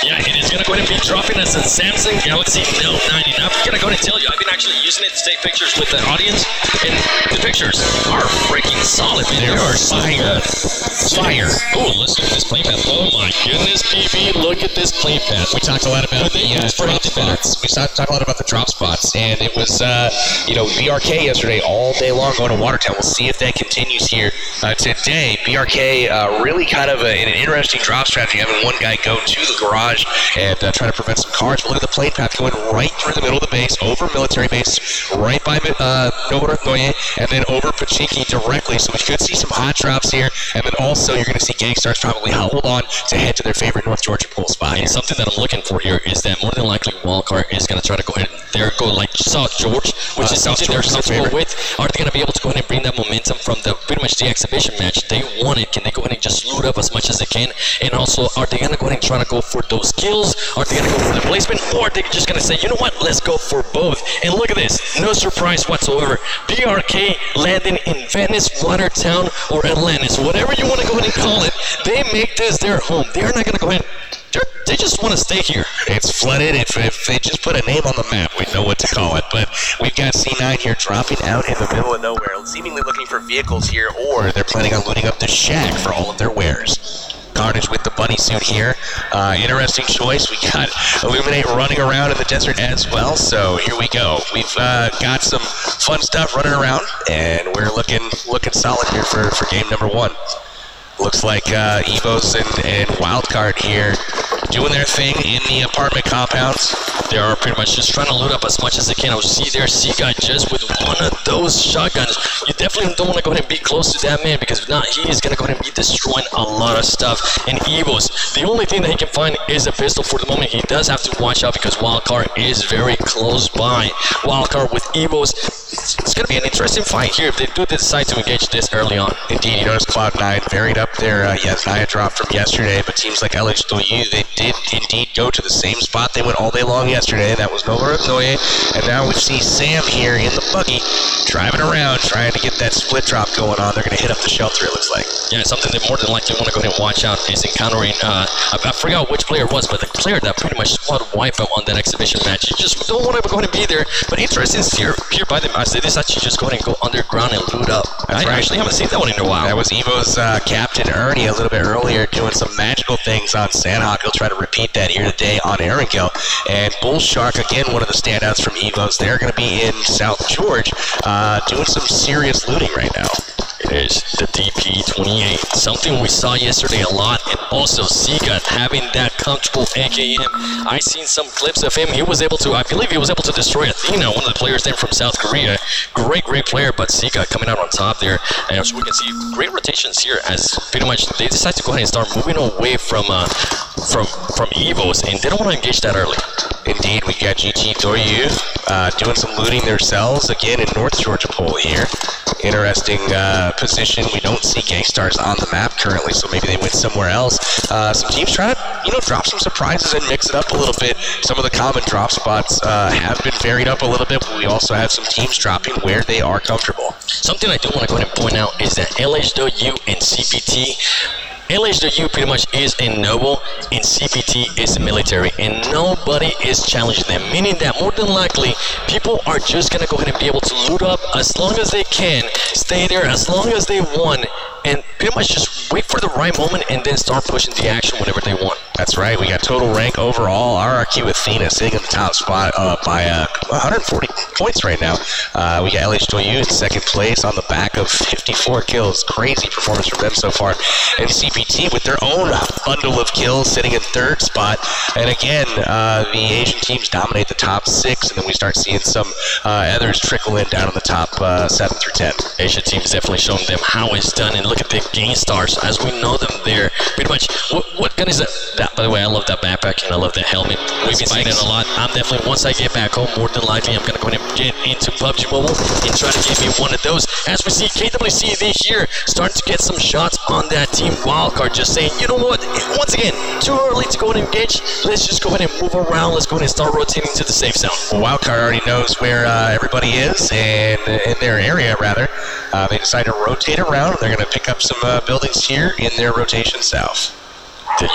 Yeah, it is going to go ahead and be dropping as a Samsung Galaxy Note 9. And I'm going to go ahead and tell you, I've been actually using it to take pictures with the audience, and the pictures are freaking solid, man. They are fire. Fire. Oh, let's look at this playpad. Oh my goodness, PB, look at this playpad. We talked a lot about the drop spots. We talked a lot about the drop spots, and it was, BRK yesterday all day long going to Watertown. We'll see if that continues here today. BRK really kind of an interesting drop strategy, having one guy go to the garage and try to prevent some cars. But look at the plane path going right through the middle of the base, over military base, right by Noye, and then over Pachinki directly. So we could see some hot drops here, and then also you're going to see Gangstars probably hold on to head to their favorite North Georgia pool spot. And something that I'm looking for here is that more than likely Wildcard is going to try to go ahead and go like South George, which is something they're comfortable with. Are they going to be able to go ahead and bring that momentum from pretty much the exhibition match they wanted? Can they go ahead and just loot up as much as they can? And also, are they going to go ahead and try to go for those kills? Are they going to go for the placement? Or are they just going to say, you know what, let's go for both? And look at this, no surprise whatsoever. BRK landing in Venice, Watertown, or Atlantis, whatever you want to go ahead and call it. They make this their home. They're not going to go ahead and they just want to stay here. It's flooded. If they just put a name on the map, we know what to call it. But we've got C9 here dropping out in the middle of nowhere, seemingly looking for vehicles here, or they're planning on looting up the shack for all of their wares. Carnage with the bunny suit here. Interesting choice. We got Illuminate running around in the desert as well. So here we go. We've got some fun stuff running around, and we're looking solid here for game number 1. Looks like Evos and Wildcard here doing their thing in the apartment compounds. They are pretty much just trying to loot up as much as they can. I see there C-Guy just with one of those shotguns. You definitely don't want to go ahead and be close to that man, because if not, he is going to go ahead and be destroying a lot of stuff. And Evos, the only thing that he can find is a pistol for the moment. He does have to watch out because Wildcard is very close by. Wildcard with Evos, it's going to be an interesting fight here if they do decide to engage this early on. Indeed, you notice Cloud9 buried up there. Yes, Naya dropped from yesterday, but teams like LH2U, they did indeed go to the same spot they went all day long yesterday. That was Nova Noye, and now we see Sam here in the buggy driving around trying to get that split drop going on. They're going to hit up the shelter, it looks like. Yeah, something that more than likely want to go ahead and watch out is encountering, I forgot which player it was, but the player that pretty much squad wipeout on that exhibition match. You just don't want to go ahead and be there, but interesting here by them as they decide to just go ahead and go underground and loot up. I actually haven't seen that one in a while. That was Evo's Captain Ernie a little bit earlier doing some magical things on Sandhawk. He'll try to repeat that here today on Aaronkill. And Bull Shark, again, one of the standouts from Evos. They're going to be in South George doing some serious looting right now. It is the DP-28, something we saw yesterday a lot, and also Seagut having that comfortable AKM. I seen some clips of him. He was able to, I believe he was able to destroy Athena, one of the players there from South Korea. Great player, but Seagut coming out on top there. And so we can see great rotations here as pretty much they decide to go ahead and start moving away from Evos, and they don't want to engage that early. Indeed, we got GT Doryu doing some looting themselves again in North Georgia pool here. Interesting position. We don't see Gangstars on the map currently, so maybe they went somewhere else. Some teams try to, drop some surprises and mix it up a little bit. Some of the common drop spots have been varied up a little bit, but we also have some teams dropping where they are comfortable. Something I do want to go ahead and point out is that LHW and CPT, LHW pretty much is a noble, and CPT is a military, and nobody is challenging them, meaning that more than likely, people are just going to go ahead and be able to loot up as long as they can, stay there as long as they want, and pretty much just wait for the right moment and then start pushing the action whenever they want. That's right. We got total rank overall. RRQ Athena sitting in the top spot by 140 points right now. We got LH2U in second place on the back of 54 kills. Crazy performance from them so far. And CPT with their own bundle of kills sitting in third spot. And again, the Asian teams dominate the top 6, and then we start seeing some others trickle in down in the top 7 through 10. Asian teams definitely showing them how it's done, and look at the Game Stars as we know them there. Pretty much, what gun is that? By the way, I love that backpack and I love that helmet. We've been seeing it a lot. I'm definitely, once I get back home, more than likely, I'm going to go ahead and get into PUBG Mobile and try to get me one of those. As we see KWCD here starting to get some shots on that team wildcard, just saying, you know what, once again, too early to go ahead and engage. Let's just go ahead and move around. Let's go ahead and start rotating to the safe zone. Well, wildcard already knows where everybody is, and in their area, rather. They decide to rotate around. They're going to pick up some buildings here in their rotation south. The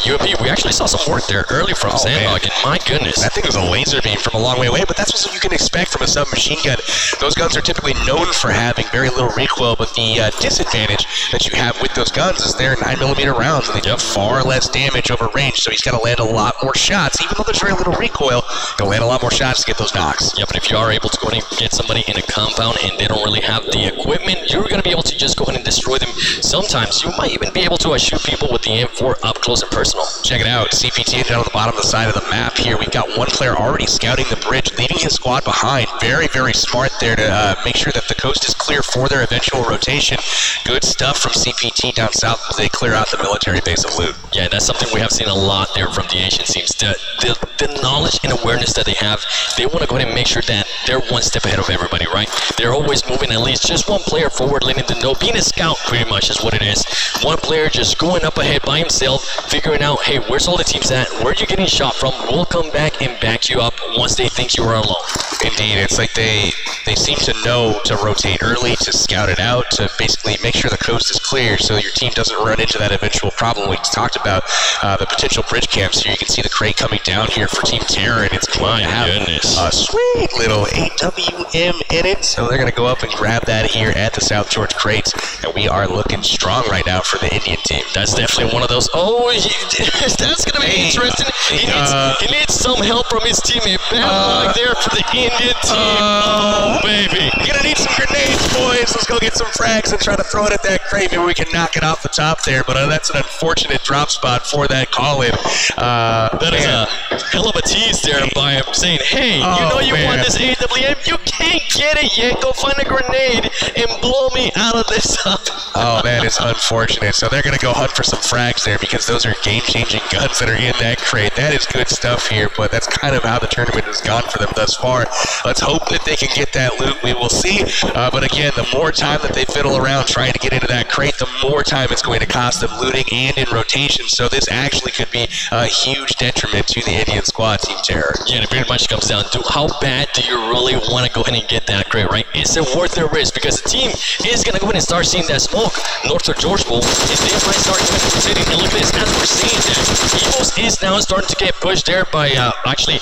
UMP, we actually saw some work there early from Sandhog, and my goodness. That thing was a laser beam from a long way away, but that's what you can expect from a submachine gun. Those guns are typically known for having very little recoil, but the disadvantage that you have with those guns is they're 9mm rounds, and they do far less damage over range, so he's got to land a lot more shots. Even though there's very little recoil, he'll land a lot more shots to get those knocks. Yeah, but if you are able to go ahead and get somebody in a compound and they don't really have the equipment, you're going to be able to just go ahead and destroy them. Sometimes you might even be able to shoot people with the M4 up close and personal. Check it out. CPT down on the bottom of the side of the map here. We've got one player already scouting the bridge, leaving his squad behind. Very, very smart there to make sure that the coast is clear for their eventual rotation. Good stuff from CPT down south as they clear out the military base of loot. Yeah, that's something we have seen a lot there from the Asian teams. The knowledge and awareness that they have, they want to go ahead and make sure that they're one step ahead of everybody, right? They're always moving at least just one player forward, letting them know. Being a scout pretty much is what it is. One player just going up ahead by himself, figuring out, hey, where's all the teams at? Where are you getting shot from? We'll come back and back you up once they think you are alone. Indeed, it's like they seem to know to rotate early, to scout it out, to basically make sure the coast is clear so your team doesn't run into that eventual problem we talked about, the potential bridge camps here. You can see the crate coming down here for Team Terror, and it's going to have a sweet little AWM in it. So they're going to go up and grab that here at the South George crates, and we are looking strong right now for the Indian team. That's definitely one of those. Oh, that's going to be interesting. He needs some help from his teammate. Bad luck there for the Indian team. Oh, baby. You're going to need some grenades, boys. Let's go get some frags and try to throw it at that crate. Maybe we can knock it off the top there, but that's an unfortunate drop spot for that call-in. That is a hell of a tease there by him saying, hey, you want this AWM? You can't get it yet. Go find a grenade and blow me out of this up. Oh, man, it's unfortunate. So they're going to go hunt for some frags there because those are game-changing guns that are in that crate. That is good stuff here, but that's kind of how the tournament has gone for them thus far. Let's hope that they can get that loot. We will see. But again, the more time that they fiddle around trying to get into that crate, the more time it's going to cost them looting and in rotation. So this actually could be a huge detriment to the Indian squad, Team Terror. Yeah, and it pretty much comes down to how bad do you really want to go ahead and get that crate, right? Is it worth the risk? Because the team is going to go ahead and start seeing that smoke north of George Bowl, and they might start going to rotating. And look at this, as we're seeing that, Evos is now starting to get pushed there by, actually,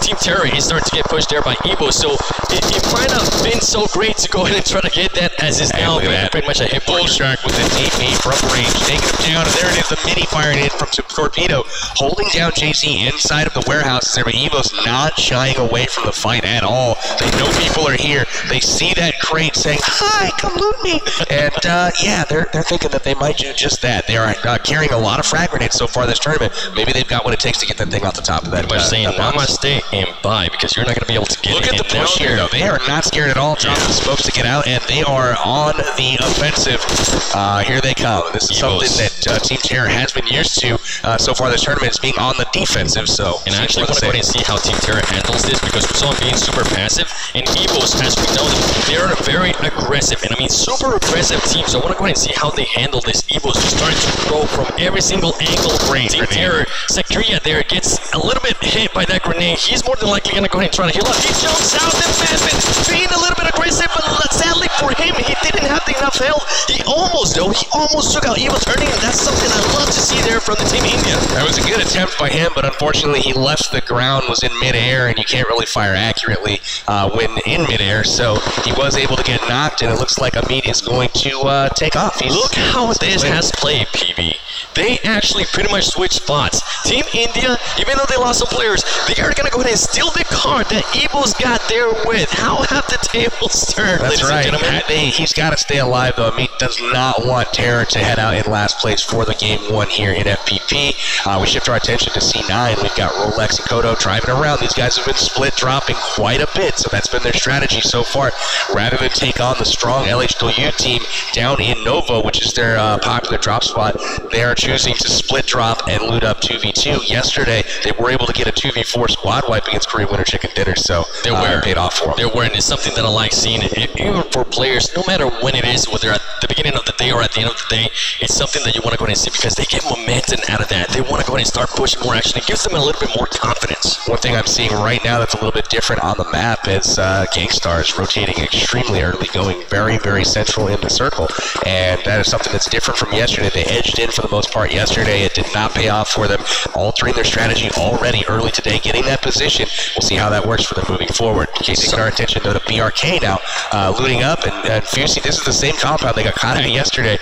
Team Terror is starting to get pushed there by Evo, so it might have been so great to go ahead and try to get that, as is now pretty much a hit Bull Shark with an 8-8 from range, taking him down, and there it is, the mini firing in from Torpedo, holding down JC inside of the warehouses there, but Evo's not shying away from the fight at all. They know people are here. They see that crate saying, hi, come loot me. And yeah, they're thinking that they might do just that. They are carrying a lot of frag grenades so far this tournament. Maybe they've got what it takes to get that thing off the top of that. Stay and buy, because you're not going to be able to get Look at the push here, though. They are not scared at all. Dropping the smokes to get out, and they are on the offensive. Here they come. This is something that Team Terror has been used to so far this tournament, is being on the defensive. So, and I actually want to go ahead and see how Team Terror handles this, because we saw him being super passive, and Evos, as we know them, they're a very aggressive, and I mean super aggressive team. So I want to go ahead and see how they handle this. Evos just starting to throw from every single angle. Team Terror, Sakria there gets a little bit hit by that grenade. He's more than likely going to go ahead and try to heal up. He jumps out, and Madman being a little bit aggressive, but sadly for him, he didn't have enough health. He almost took out Evo turning, and that's something I love to see there from the Team India. That was a good attempt by him, but unfortunately he left the ground, was in midair, and you can't really fire accurately when in midair, so he was able to get knocked, and it looks like Amit is going to take off. Look how this has played, PB. They actually pretty much switched spots. Team India, even though they lost some players, they are going to go ahead and steal the card that Evo's got there with. How have the tables turned, That's ladies right. and gentlemen? He's got to stay alive, though. Amit does not want Terror to head out in last place for the game one here in FPP. We shift our attention to C9. We've got Rolex and Kodo driving around. These guys have been split dropping quite a bit, so that's been their strategy so far. Rather than take on the strong LHW team down in Nova, which is their popular drop spot, they are choosing to split drop and loot up 2v2. Yesterday, they were able to get a 2v4 squad squad wipe against Korean Winter Chicken Dinner, so it paid off for them. They're wearing. It's something that I like seeing. Even for players, no matter when it is, whether at the beginning of the day or at the end of the day, it's something that you want to go ahead and see because they get momentum out of that. They want to go ahead and start pushing more action. It gives them a little bit more confidence. One thing I'm seeing right now that's a little bit different on the map is Gangstars rotating extremely early, going very, very central in the circle, and that is something that's different from yesterday. They edged in for the most part yesterday. It did not pay off for them, altering their strategy already early today, getting that position. We'll see how that works for them moving forward. Taking our attention though to BRK now, looting up, and Fusey, this is the same compound they got caught at yesterday,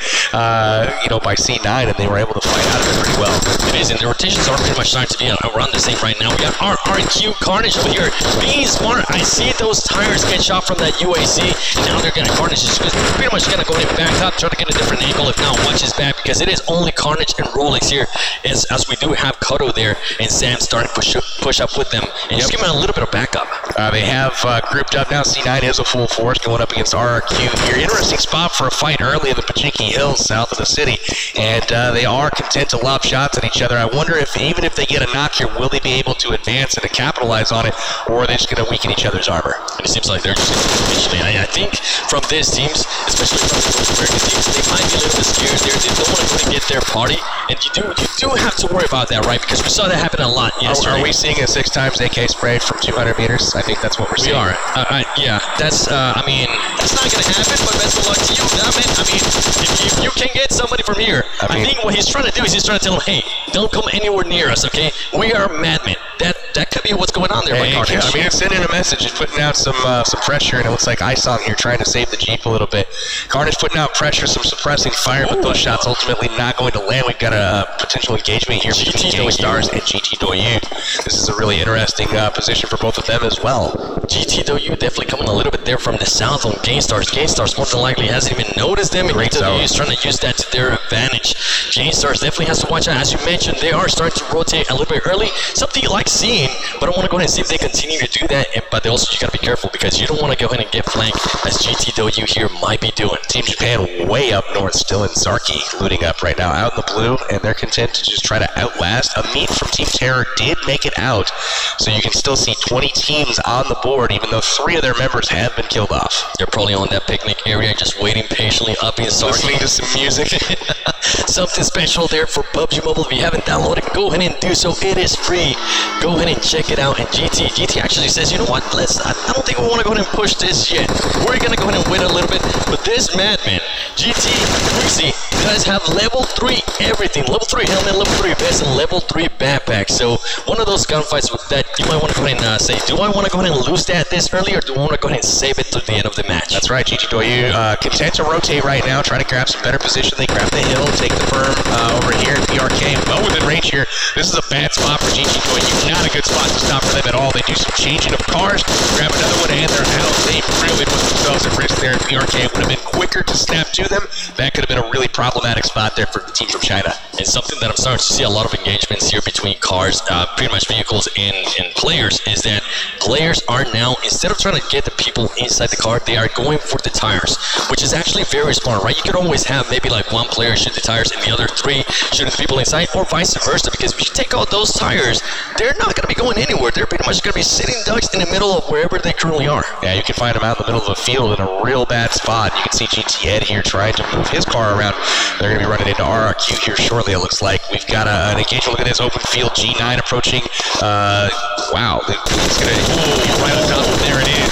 by C9, and they were able to fight out of it pretty well. It is, and the rotations are pretty much starting to be around the same right now. We got RRQ Carnage over here being smart. I see those tires get shot from that UAC, and now they're going to Carnage is pretty much going to go in back up, try to get a different angle. If not, watch his back because it is only Carnage and Rolex here, as we do have Kodo there, and Sam starting to push up with them, and just give him a little bit of backup. They have grouped up now. C9 is a full force going up against RRQ here. Interesting spot for a fight early in the Pachinki Hills south of the city, and they are content to lob shots at each other. I wonder if even if they get a knock here, will they be able to advance and to capitalize on it, or are they just going to weaken each other's armor? And it seems like they're just eventually. I think from these teams, especially from the North American teams, they might be a little bit scared there. They don't want to go and get their party, and you do have to worry about that, right? Because we saw that happen a lot yesterday. Are we seeing a 6 times AK sprayed from 200 meters? I think that's what we're seeing. We are. Yeah, that's. That's not gonna happen. But best of luck to you, man. I mean, if you can get somebody from here, I think what he's trying to do is he's trying to tell them, hey, don't come anywhere near us, okay? We are madmen. That could be what's going on there. Yeah, I mean, it's sending a message. It's putting out some pressure, and it looks like Isong here trying to save the Jeep a little bit. Carnage putting out pressure, some suppressing fire, but those shots ultimately not going to land. We've got a potential engagement here between Gangstars and GT Doyu. This is a really interesting position for both of them as well. GT Doyu definitely coming a little bit there from the south on Gangstars. Gangstars more than likely hasn't even noticed them, and GT Doyu is trying to use that to their advantage. Gangstars definitely has to watch out. As you mentioned, they are starting to rotate a little bit early. Something you like seeing, but I want to go ahead and see if they continue to do that. But also, you got to be careful because you don't want to go ahead and get flanked, as GT Doyu here might be doing. Team Japan way up north, still in Zarki, looting up right now, out in the blue, and they're content to just try to outlast. Amit from Team Terror did make it out, so you can still see 20 teams on the board, even though 3 of their members have been killed off. They're probably on that picnic area, just waiting patiently up in Zarki. Listening to some music. Something special there for Pubg Mobile. If you haven't downloaded, go ahead and do so. It is free. Go ahead and check it out. And GT actually says, you know what? I don't think we want to go ahead and push this yet. We're gonna go ahead and wait a little bit. But this madman, GT Crazy, does have level 3 everything. Level 3 helmet, level 3 vest, and level 3 backpack. So one of those gunfights that you might want to go ahead and say, do I want to go ahead and lose that this early, or do I want to go ahead and save it to the end of the match? That's right, GT Doyu content to rotate right now, trying to grab some better position. They grab the hill, take the berm over here. BRK well within range here. This is a bad spot for GT Doyu. Not a good spot to stop for them at all. They do some changing of cars, grab another one, and they're out. They really put themselves at risk there. BRK would have been quicker to snap to them. That could have been a really problematic spot there for the team from China. And something that I'm starting to see a lot of engagements here between cars, pretty much vehicles and players, is that players are now, instead of trying to get the people inside the car, they are going for the tires, which is actually very smart, right? You could always have maybe like one player shoot the tires and the other 3 shooting the people inside, or vice versa, because if you take out those tires, they're not going to be going anywhere. They're pretty much going to be sitting ducks in the middle of wherever they currently are. Yeah, you can find them out in the middle of the field in a real bad spot. You can see GT Ed here trying to move his car around. They're going to be running into RRQ here shortly, it looks like. We've got an engagement. Look at this open field. G9 approaching. Wow. It's going to right on top. There it is.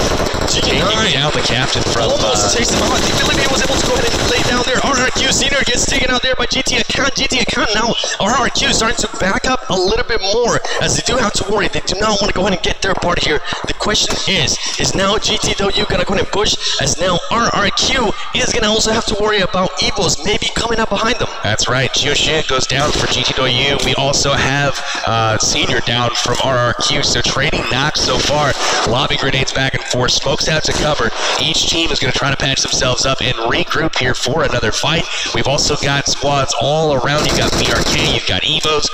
Taking down the captain from... Almost takes him out. I think Philippe was able to go ahead and lay down there. RRQ Senior gets taken out there by GT Account. GT Account now. RRQ is starting to back up a little bit more, as they do have to worry. They do not want to go ahead and get their part here. The question is now GT Doyu going to go ahead and push, as now RRQ is going to also have to worry about Evos maybe coming up behind them. That's right. Jioshin goes down for GT Doyu. We also have Senior down from RRQ, so trading knocks so far. Lobbing grenades back and forth. Smokes out to cover. Each team is going to try to patch themselves up and regroup here for another fight. We've also got squads all around. You've got BRK, you've got Evos.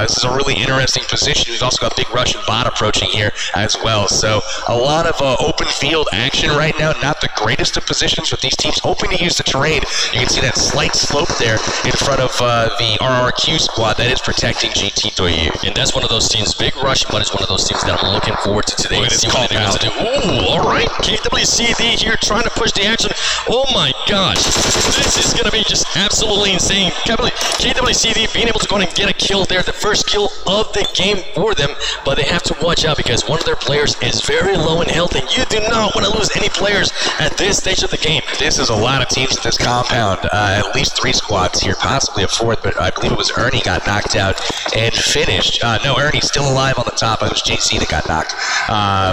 This is a really interesting position. We've also got Big Russian Bot approaching here as well. So a lot of open field action right now. Not the greatest of positions, but these teams hoping to use the terrain. You can see that slight slope there in front of the RRQ squad that is protecting GT Doyu. And that's one of those teams, big rush, but it's one of those teams that I'm looking forward to today. See what they're going to do. Ooh, all right. KWCD here trying to push the action. Oh my gosh. This is going to be just absolutely insane. KWCD being able to go and get a kill there, the first kill of the game for them, but they have to watch out because one of their players is very low in health, and you do not want to lose any players at this stage of the game. This is a lot of teams at this compound. At least 3 squads here, possibly a 4th, but I believe it was Ernie got knocked out and finished. No, Ernie's still alive on the top. It was JC that got knocked.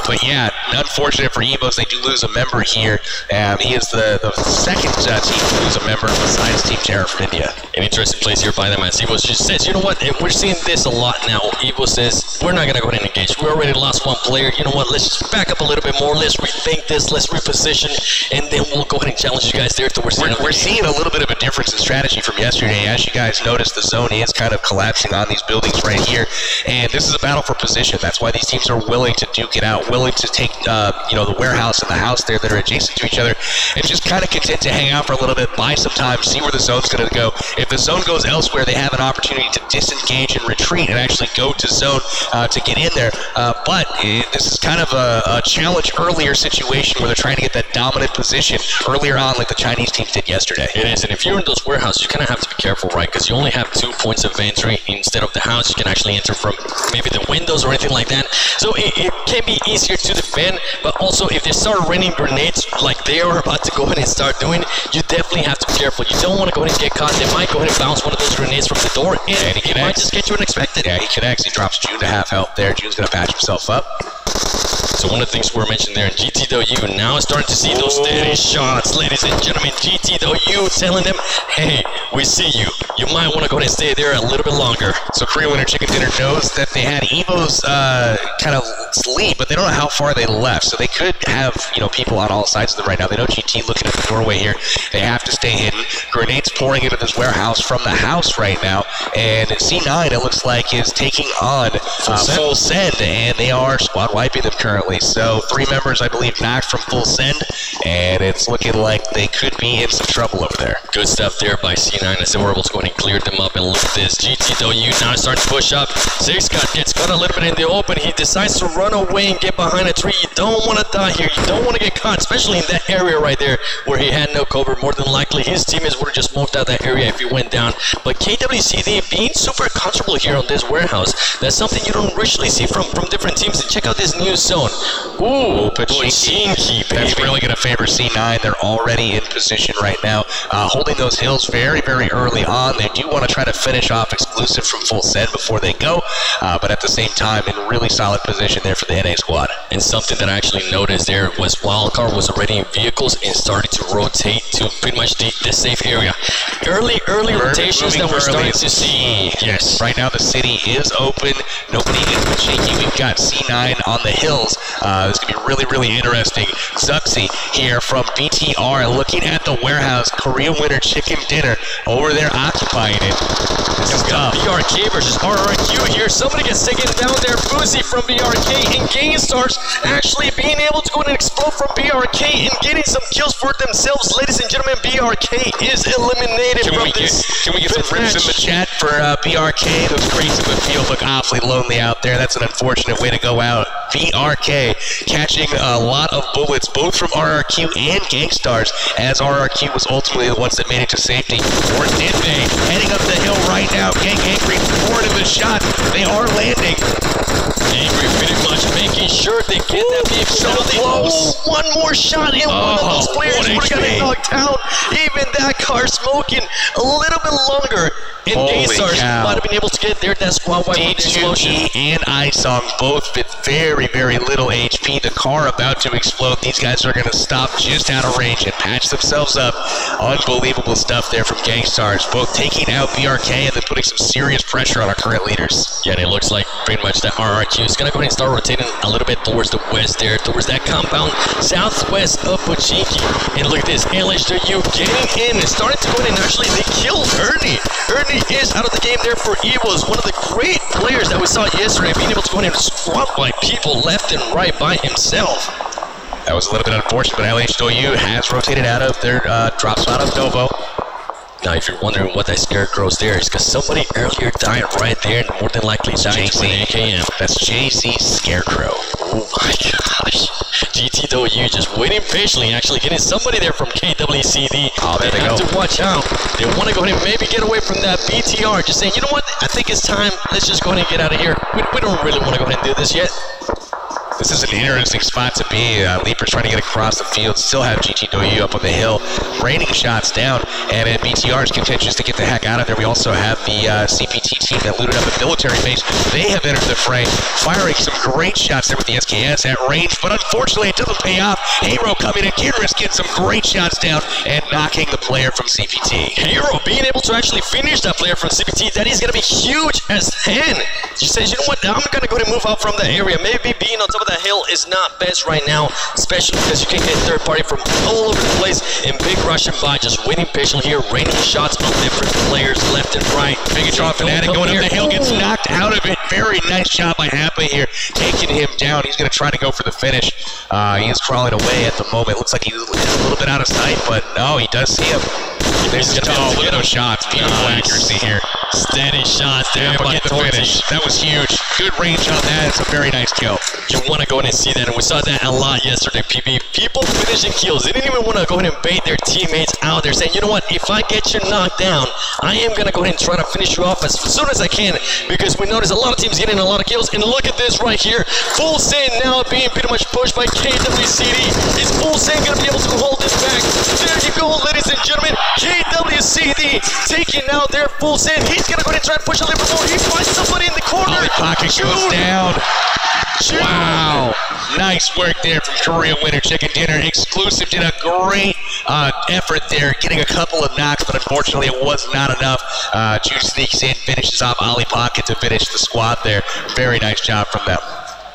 But yeah, unfortunate for Evos, they do lose a member here. He is the second team to lose a member besides Team Terror from India. An interesting place here by them as Evo just says, you know what, we're seeing this a lot now. Evo says, we're not going to go ahead and engage. We already lost one player. You know what, let's just back up a little bit more. Let's rethink this. Let's reposition. And then we'll go ahead and challenge you guys there towards the end of the game. We're seeing a little bit of a difference in strategy from yesterday. As you guys noticed, the zone is kind of collapsing on these buildings right here. And this is a battle for position. That's why these teams are willing to duke it out, willing to take the warehouse and the house there that are adjacent to each other, and just kind of content to hang out for a little bit, buy some time, see where the zone's going to go. If the zone goes elsewhere, they have an opportunity to disengage and retreat and actually go to zone to get in there. But this is kind of a challenge earlier situation where they're trying to get that dominant position earlier on like the Chinese teams did yesterday. It is, and if you're in those warehouses, you kind of have to be careful, right? Because you only have 2 points of entry instead of the house. You can actually enter from maybe the windows or anything like that. So it can be easier to defend, but also if they start raining grenades like they are about to go ahead and start doing, you definitely have to be careful. You don't want to go ahead and get caught. They might go ahead and bounce one of those grenades from the door, and it might just get you unexpected. Yeah, he connects. He drops June to half health there. June's going to patch himself up. So one of the things we were mentioning there in GT Doyu, now starting to see those steady shots, ladies and gentlemen. GT Doyu telling them, hey, we see you. You might want to go ahead and stay there a little bit longer. So Korean Winter Chicken Dinner knows that they had Evo's kind of lead, but they don't know how far they left. So they could have, people on all sides of them right now. They know GT looking at the doorway here. They have to stay hidden. Grenades pouring into this warehouse from the house right now. And C9, it looks like, is taking on full send, and they are squad wiping them currently. So 3 members, I believe, knocked from full send, and it's looking like they could be in some trouble over there. Good stuff there by C9 as they were able to go ahead and clear them up. And look at this, GT Doyu now starting to push up. Sixcott gets caught a little bit in the open. He decides to run away and get behind a tree. You don't want to die here. You don't want to get caught, especially in that area right there where he had no cover. More than likely, his teammates would have just smoked out that area if he went down. But KWCD being super comfortable here on this warehouse, that's something you don't usually see from different teams. And check out this new zone. Ooh, Pachinki, baby. That's really going to favor C9. They're already in position right now, holding those hills very, very early on. They do want to try to finish off exclusive from full send before they go, but at the same time, in really solid position there for the NA squad. And something that I actually noticed there was Wildcard was already in vehicles and started to rotate to pretty much the safe area. Early rotations that we're starting to see. Yes. Right now the city is open. Nobody in Pachinki. We've got C9 on the hills. This is going to be really, really interesting. Zuxi here from BTR looking at the warehouse. Korean Winter Chicken Dinner over there occupying it. This is tough. BRK versus RRQ here. Somebody gets taken down there. Boozy from BRK, and Gainstars actually being able to go and explode from BRK and getting some kills for themselves. Ladies and gentlemen, BRK is eliminated from this. Can we get some rips in the chat for BRK? Those crates in the field look awfully lonely out there. That's an unfortunate way to go out. BRK catching a lot of bullets, both from RRQ and Gankstars, as RRQ was ultimately the ones that made it to safety. Or did they? Heading up the hill right now. Angry forward in the shot. They are landing. Angry pretty much making sure they get that vehicle. So close. One more shot, and one of those players would have got knocked out. Even that car smoking a little bit longer. And Gainstars might have been able to get there. That squad wipe with the explosion. and Isong both with very, very little HP. The car about to explode. These guys are going to stop just out of range and patch themselves up. Unbelievable stuff there from Gankstars, both taking out BRK and then putting some serious pressure on our current leaders. Yeah, and it looks like pretty much that RRQ is going to go ahead and start rotating a little bit towards the west there, towards that compound southwest of Pachinki. And look at this, LHW getting in and starting to go in, and actually they killed Ernie. Ernie is out of the game there for Evos, one of the great players that we saw yesterday, being able to go in and squat like people left and right by himself. That was a little bit unfortunate, but LHW has rotated out of their drop spot of Novo. Now, if you're wondering what that scarecrow's there, it's because somebody earlier died right there, and more than likely it's JC AKM. That's JC Scarecrow. Oh my gosh. GTW just waiting patiently, actually getting somebody there from KWCD. Oh, there they have go. to watch out. They want to go ahead and maybe get away from that BTR. Just saying, you know what? I think it's time. Let's just go ahead and get out of here. We don't really want to go ahead and do this yet. This is an interesting spot to be. Leapers trying to get across the field, still have GTW up on the hill, raining shots down, and then BTR's continues to get the heck out of there. We also have the CPT team that looted up a military base. They have entered the fray, firing some great shots there with the SKS at range, but unfortunately it doesn't pay off. Hero coming in, Kinris gets some great shots down and knocking the player from CPT. Hero being able to actually finish that player from CPT, that is going to be huge as 10. She says, you know what, I'm going to go ahead and move out from the area. Maybe being on top of the hill is not best right now, especially because you can get third party from all over the place. And Big Russian Bot just waiting patiently here, raining shots on different players left and right. Megatron Fanatic going up the hill, gets knocked out of it. Very nice job by Happa here, taking him down. He's going to try to go for the finish. He is crawling away at the moment. Looks like he's a little bit out of sight, but no, he does see him. There's look at those shots. Beautiful accuracy here. Steady shots there by the finish. That was huge. Good range on that. It's a very nice kill. You want to go in and see that, and we saw that a lot yesterday, PB. People finishing kills. They didn't even want to go ahead and bait their teammates out there, saying, you know what, if I get you knocked down, I am going to go ahead and try to finish you off as soon as I can, because we notice a lot of teams getting a lot of kills. And look at this right here. Full Send now being pretty much pushed by KWCD. Is Full Send going to be able to hold this back? There you go, ladies and gentlemen. KWCD taking out their Full Send. He's going to go ahead and try to push a little bit more. He finds somebody in the corner. Pocket goes down. Wow. Nice work there from Korean Winter Chicken Dinner. Exclusive did a great effort there, getting a couple of knocks, but unfortunately it was not enough. Juice sneaks in, finishes off Ollie Pocket to finish the squad there. Very nice job from them.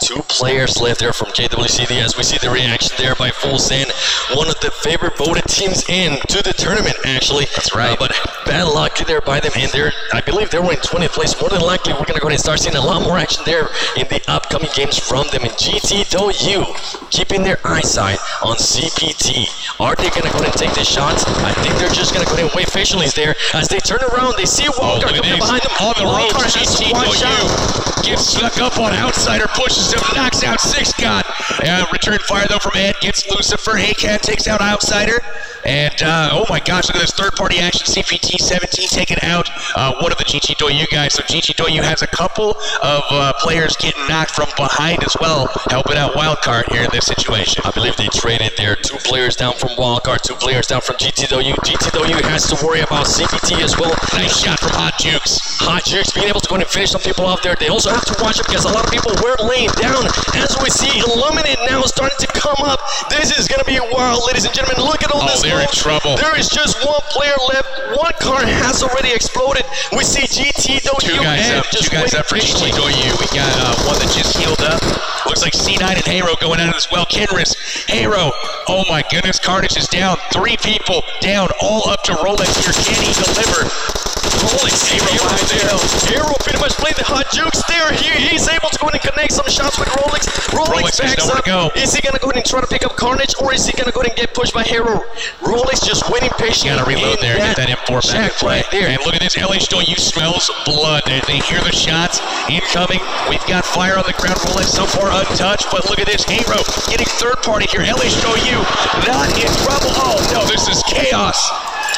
2 players left there from KWCD as we see the reaction there by Full Send. One of the favorite voted teams in to the tournament, actually. That's right. But bad luck there by them, and I believe they were in 20th place. More than likely, we're going to go ahead and start seeing a lot more action there in the upcoming games from them. And GTW keeping their eyesight on CPT. Are they going to go ahead and take the shots? I think they're just going to go ahead and wait patiently there. As they turn around, they see Walker coming behind them. On the road, GTW gets stuck up on Outsider, pushes him, knocks out Six God. Return fire though from Ed, gets Lucifer. A-Cat takes out Outsider. And, oh my gosh, look at this third-party action. CPT 17 taking out one of the GTW guys. So GTW has a couple of players getting knocked from behind as well, helping out Wildcard here in this situation. I believe they traded there. 2 players down from Wildcard, 2 players down from GTW. GTW has to worry about CPT as well. Nice shot from Hot Jukes. Hot Jukes being able to go and finish some people off there. They also have to watch it because a lot of people were laying down. As we see, Illuminate now starting to come up. This is going to be wild, ladies and gentlemen. Look at all this. They're in trouble. There is just 1 player left. 1 car has already exploded. We see GTW. 2 guys up for GTW. We got one that just healed up. Looks like C9 and Hero going at it as well. Kinris, Hero. Oh my goodness, Carnage is down. 3 people down, all up to Rolex here. Can he deliver? Rolex, Hero pretty much played the Hot Jukes there. He's able to go in and connect some shots with Rolex. Rolex backs up. Is he going to go in and try to pick up Carnage, or is he going to go in and get pushed by Hero? Rolex just waiting patiently. Got to reload there, get that M4 back in play. Right there. And look at this, LH2U smells blood. They hear the shots incoming. We've got fire on the ground. Rolex so far untouched, but look at this, Hero getting third party here. LH2U not in trouble. Oh no, this is chaos.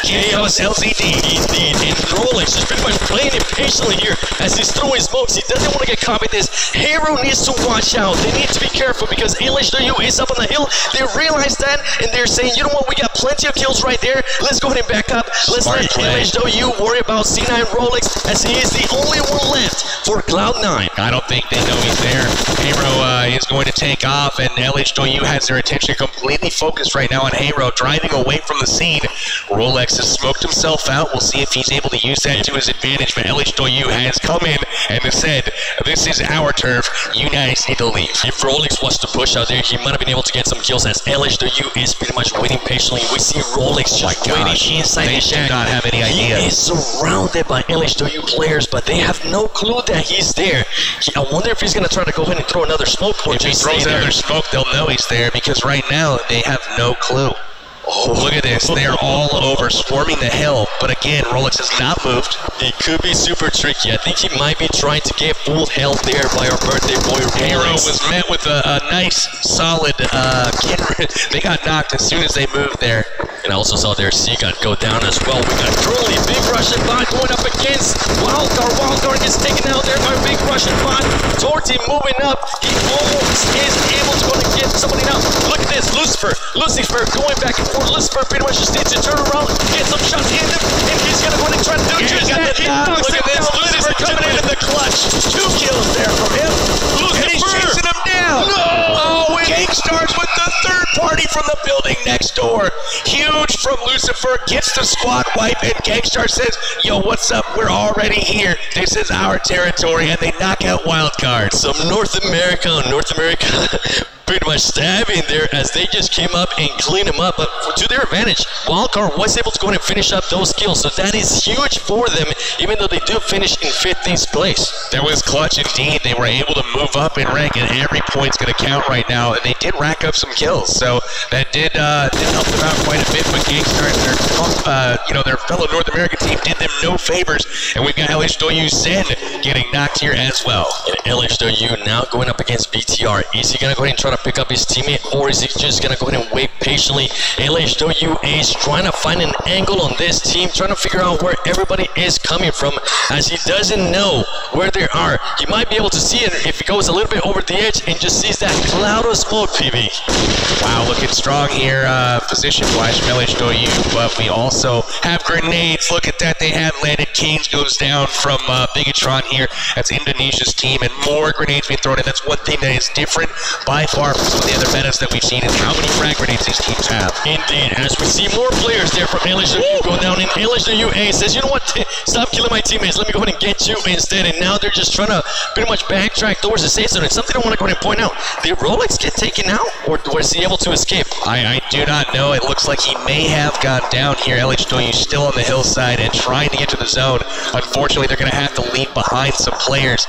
Chaos LCD. Indeed, and Rolex is pretty much playing it patiently here as he's throwing smokes. He doesn't want to get caught with this. Hero needs to watch out. They need to be careful because LHW is up on the hill. They realize that, and they're saying, you know what, we got plenty of kills right there. Let's go ahead and back up. Let's let LHW worry about C9 Rolex as he is the only one left for Cloud9. I don't think they know he's there. Hero is going to take off, and LHW has their attention completely focused right now on Hero, driving away from the scene. Rolex has smoked himself out. We'll see if he's able to use that to his advantage, but LHW has come in and has said, this is our turf. You guys need to leave. If Rolex was to push out there, he might have been able to get some kills as LHW is pretty much waiting patiently. We see Rolex just waiting inside the shack. They do not have any idea. He is surrounded by LHW players, but they have no clue that he's there. I wonder if he's going to try to go ahead and throw another smoke or if he throws another smoke, they'll know he's there because right now they have no clue. Oh, look at this. They're all over, swarming the hill. But again, Rolex has not moved. It could be super tricky. I think he might be trying to get full health there by our birthday boy, Hero Rolex. was met with a nice, solid They got knocked as soon as they moved there. And I also saw their Seagull go down as well. We got Curly, Big Russian Bot going up against Wildcard. Wildcard gets taken out there by Big Russian Bot. Torty moving up. He almost is able to go and get somebody out. Look at this, Lucifer going back and forth. Lucifer pretty much just needs to turn around, get some shots in him, and he's gonna go and try to do just that. He knocks Look him at this, down. Lucifer coming in the clutch. 2 kills there from him. And he's chasing him down. No! Oh, and Gangstar's with the third party from the building next door. Huge from Lucifer, gets the squad wipe, and Gangstar says, yo, what's up? We're already here. This is our territory, and they knock out Wildcard. Some North America pretty much stabbing there as they just came up and cleaned him up. But to their advantage, Wildcard was able to go in and finish up those kills. So that is huge for them, even though they do finish in 15th place. That was clutch indeed. They were able to move up in rank, and every point's going to count right now. And they did rack up some kills, so that did help them out quite a bit. But Gangstar and their fellow North American team did them no favors. And we've got LHW Zen getting knocked here as well. And LHW now going up against BTR. Is he going to go ahead and try to pick up his teammate, or is he just going to go ahead and wait patiently? LHW is trying to find an angle on this team, trying to figure out where everybody is coming from, as he doesn't know where they are. He might be able to see it if he goes a little bit over the edge and just sees that cloud of smoke, PB. Wow, looking strong here position-wise from LHW, but we also have grenades. Look at that, they have landed. Canes goes down from Bigatron here. That's Indonesia's team, and more grenades being thrown in. That's one thing that is different by far from some of the other metas that we've seen, is how many frag grenades these teams have. Indeed, as we see more players there from LHW go down, and LHWA says, you know what, stop killing my teammates, let me go ahead and get you instead. And now they're just trying to pretty much backtrack towards the safe zone. And something I want to go ahead and point out, did Rolex get taken out, or was he able to escape? I do not know. It looks like he may have gone down here. LHW still on the hillside and trying to get to the zone. Unfortunately, they're going to have to leave behind some players.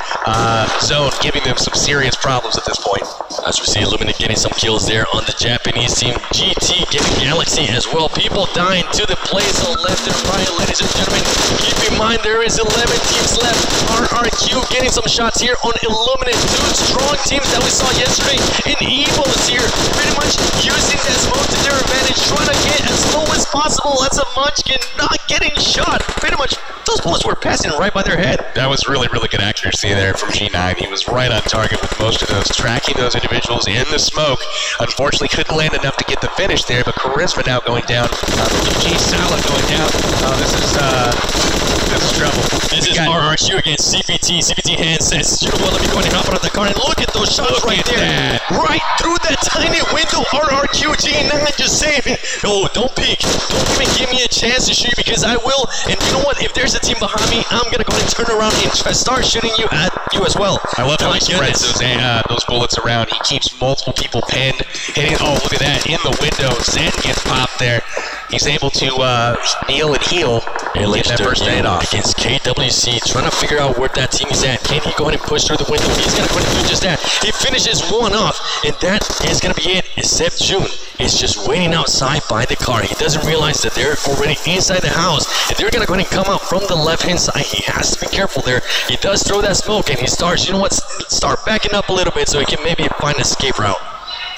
Zone giving them some serious problems at this point. As we see Illuminate getting some kills there on the Japanese team. GT getting Galaxy as well. People dying to the plays on left and right, ladies and gentlemen. Keep in mind there is 11 teams left. RRQ getting some shots here on Illuminate. 2 strong teams that we saw yesterday. And Evil is here pretty much using that smoke to their advantage, trying to get as low as possible as a Munchkin, not getting shot. Pretty much those bullets were passing right by their head. That was really, really good accuracy there from G9. He was right on target with most of those, tracking those individuals in the smoke. Unfortunately, couldn't land enough to get the finish there, but Charisma now going down. G Sala going down. This is trouble. This is RRQ against CPT. CPT hand says, you know what, let me go ahead and hop out of the car, and look at those shots right there. Right through that tiny window. RRQ G9 just saying, oh, don't peek. Don't even give me a chance to shoot, because I will. And you know what, if there's a team behind me, I'm going to go ahead and turn around and start shooting you at you as well. I love how he spreads those bullets around. He keeps multiple people pinned, hitting. Oh, look at that, in the window. Zen gets popped there. He's able to kneel and heal and get that first aid off. Against KWC, trying to figure out where that team is at. Can he go ahead and push through the window? He's going to go ahead and do just that. He finishes one off, and that is going to be it, except June is just waiting outside by the car. He doesn't realize that they're already inside the house, and they're going to go ahead and come out from the left-hand side. He has to be careful there. He does throw that smoke, and he starts, you know what, start backing up a little bit so he can maybe find an escape route.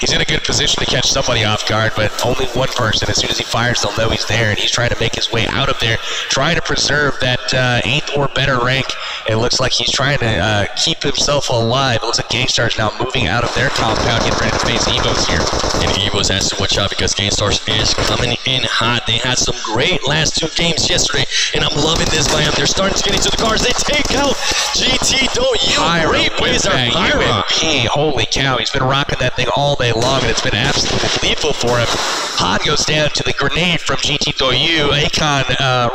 He's in a good position to catch somebody off guard, but only one person. As soon as he fires, they'll know he's there, and he's trying to make his way out of there, trying to preserve that 8th or better rank. It looks like he's trying to keep himself alive. It looks like Gangstar's now moving out of their compound, getting ready to face Evos here. And Evos has to watch out, because Gangstar's is coming in hot. They had some great last 2 games yesterday, and I'm loving this by them. They're starting to get into the cars. They take out GT. Don't you? Great plays are Pyra. Holy cow, he's been rocking that thing all day long, and it's been absolutely lethal for him. Han goes down to the grenade from GT Doyu. Akon,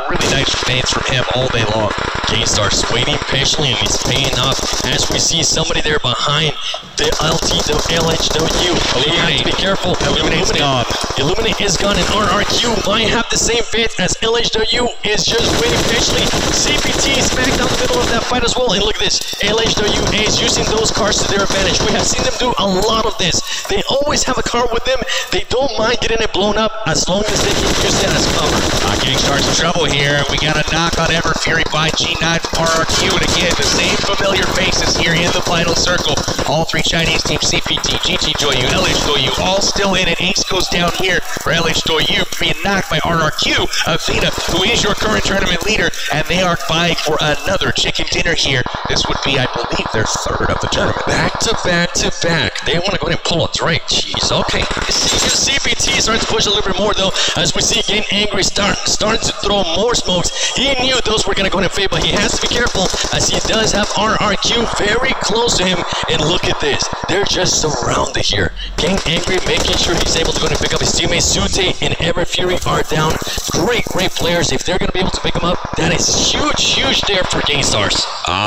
really nice grenades from him all day long. Gangstar's waiting patiently and he's paying off as we see somebody there behind the LHW. You have to be careful. Illuminate's gone. Illuminate is gone and RRQ might have the same fate as LHW is just waiting patiently. CPT is back down the middle of that fight as well. And look at this. LHW is using those cars to their advantage. We have seen them do a lot of this. They always have a car with them. They don't mind getting it blown up as long as they can use it as cover. Gangstar's in trouble here. We got a knock on Ever Fury by G9 from RRQ. And again, the same familiar faces here in the final circle. All three Chinese teams, CPT, GT Doyu, LH Doyu, all still in it. Ace goes down here for LH Doyu, being knocked by RRQ. Athena, who is your current tournament leader, and they are vying for another chicken dinner here. This would be, I believe, their third of the tournament. Back to back to back. They want to go ahead and pull a Drake. Jeez, okay. CPT starting to push a little bit more, though, as we see Getting Angry starting to throw more smokes. He knew those were going to go ahead and fade, but he has to be careful, as he does have RRQ very close to him. And look at this. They're just surrounded here. Getting Angry, making sure he's able to go ahead and pick up his teammates. Sute and Ever Fury are down. Great players. If they're going to be able to pick them up, that is huge there for Gangstars.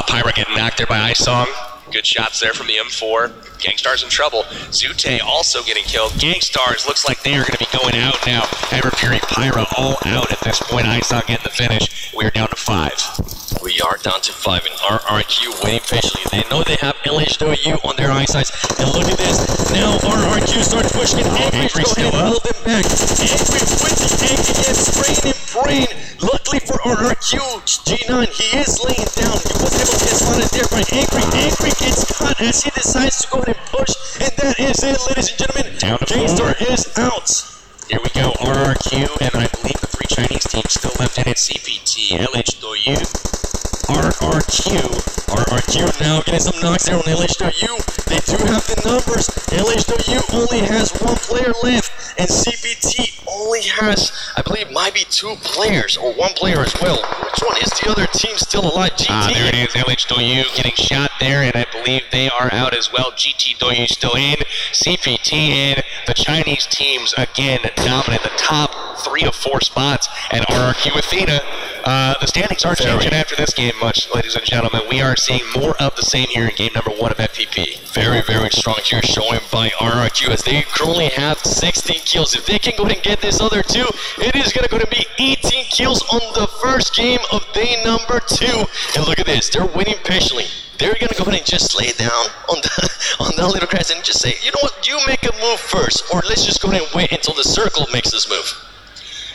Pyra getting knocked there by Isong. Good shots there from the M4. Gangstar's in trouble. Zute also getting killed. Gangstars looks like they are going to be going out now. Ever Fury, Pyra all out at this point. Isong getting the finish. We are down to 5. We are down to 5 and RRQ waiting patiently. They know they have LHW on their eyesight. And look at this. Now RRQ starts pushing. Angry still up. Hold them back. Angry with the tank again. Spraying and praying. Luckily for RRQ, G9, he is laying down. He wasn't able to get spotted there, but Angry gets caught as he decides to go ahead and push. And that is it, ladies and gentlemen. Down to Gangstar 4. is out. Here we go, RRQ, and I believe the three Chinese teams still left in it. CPT, LH Doyu, RRQ now getting some knocks there on LHW. They do have the numbers. LHW only has one player left, and CPT only has, I believe, might be 2 players or 1 player as well. Which one is the other team still alive? GT. There it is, LH Doyu getting shot there, and I believe they are out as well. GT Doyu still in, CPT in. The Chinese teams again dominant the top 3 of 4 spots, and RRQ Athena. The standings are changing after this game much, ladies and gentlemen. We are seeing more of the same here in game number 1 of FPP. Very strong here showing by RRQ as they currently have 16 kills. If they can go ahead and get this other 2, it is going to go to be 18 kills on the first game of day number 2. And look at this, they're waiting patiently. They're going to go ahead and just lay down on that little grass and just say, you know what, you make a move first, or let's just go ahead and wait until the circle makes this move.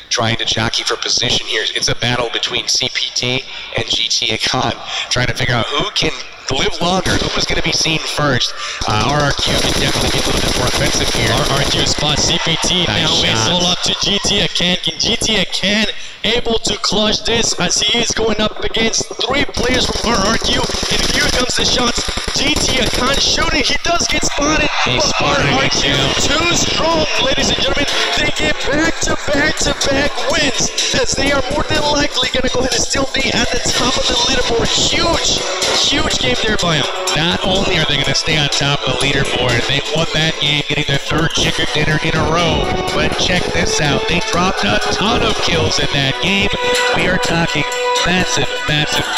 Trying to jockey for position here. It's a battle between CPT and GT Akon, trying to figure out who can live longer, who was going to be seen first. RRQ can definitely get a little bit more offensive here. RRQ spots CPT. Nice now shot. it's all up to GT Akon. Can GT Akon able to clutch this as he is going up against 3 players from RRQ? And here comes the shots. GT Akon shooting. He does get spotted. He's but spotted RRQ too strong, ladies and gentlemen. They get back-to-back wins, as they are more than likely going to go ahead and still be at the top of the leaderboard. Huge game there by him. Not only are they going to stay on top of the leaderboard, they won that game, getting their 3rd chicken dinner in a row. But check this out. They dropped a ton of kills in that game. We are talking massive